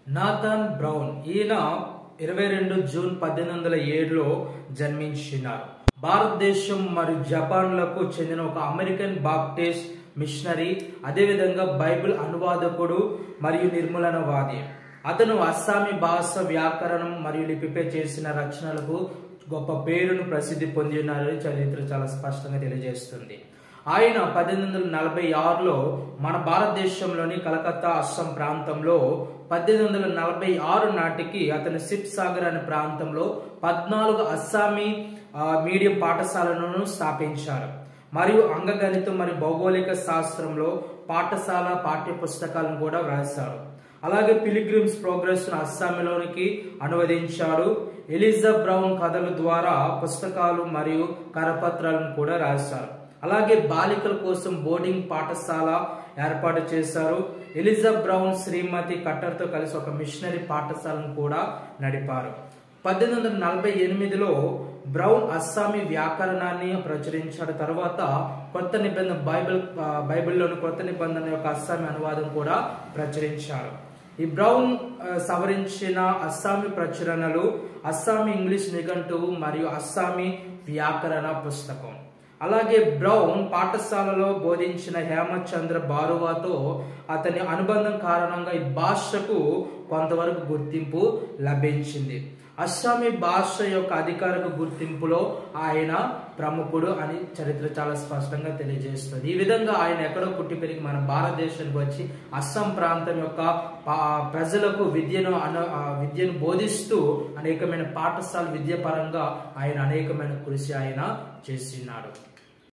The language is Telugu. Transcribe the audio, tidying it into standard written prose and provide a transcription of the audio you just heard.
నాథన్ బ్రౌన్ ఈయన 22 జూన్ 1807లో జన్మించినారు. భారతదేశం మరియు జపాన్లకు చెందిన ఒక అమెరికన్ బాప్టిస్ట్ మిషనరీ, అదేవిధంగా బైబిల్ అనువాదకుడు మరియు నిర్మూలనవాది. అతను అస్సామీ భాష, వ్యాకరణం మరియు లిపిపై చేసిన రచనలకు గొప్ప పేరును ప్రసిద్ధి పొంది ఉన్నారని చరిత్ర చాలా స్పష్టంగా తెలియజేస్తుంది. ఆయన 1846లో మన భారతదేశంలోని కలకత్తా, అస్సాం ప్రాంతంలో 1846 నాటికి అతను సిప్ సాగర్ అనే ప్రాంతంలో 14 అస్సామీ మీడియం పాఠశాలను స్థాపించారు. మరియు అంగగణితం మరియు భౌగోళిక శాస్త్రంలో పాఠశాల పాఠ్య పుస్తకాలను కూడా వ్రాశారు. అలాగే పిలిగ్రిమ్స్ ప్రోగ్రెస్ ను అస్సామీలోనికి అనువదించాడు. ఎలిజా బ్రౌన్ కథల ద్వారా పుస్తకాలు మరియు కరపత్రాలను కూడా రాశారు. అలాగే బాలికల కోసం బోర్డింగ్ పాఠశాల ఏర్పాటు చేశారు. ఎలిజా బ్రౌన్ శ్రీమతి కట్టర్తో కలిసి ఒక మిషనరీ పాఠశాలను కూడా నడిపారు. 1848లో బ్రౌన్ అస్సామీ వ్యాకరణాన్ని ప్రచురించాడు. తర్వాత కొత్త నిబంధన బైబిల్లోని కొత్త నిబంధన యొక్క అస్సామీ అనువాదం కూడా ప్రచురించారు. ఈ బ్రౌన్ సవరించిన అస్సామీ ప్రచురణలు అస్సామీ ఇంగ్లీష్ నిఘంటువు మరియు అస్సామీ వ్యాకరణ పుస్తకం. అలాగే బ్రౌన్ పాఠశాలలో బోధించిన హేమచంద్ర బారువాతో అతని అనుబంధం కారణంగా ఈ భాషకు కొంతవరకు గుర్తింపు లభించింది. అస్సామీ భాష యొక్క అధికారిక గుర్తింపులో ఆయన ప్రముఖుడు అని చరిత్ర చాలా స్పష్టంగా తెలియజేస్తుంది. ఈ విధంగా ఆయన ఎక్కడో పుట్టి పెరిగి మన భారతదేశానికి వచ్చి అస్సాం ప్రాంతం యొక్క ప్రజలకు విద్యను బోధిస్తూ అనేకమైన పాఠశాల విద్యాపరంగా ఆయన అనేకమైన కృషి ఆయన చేస్తున్నాడు.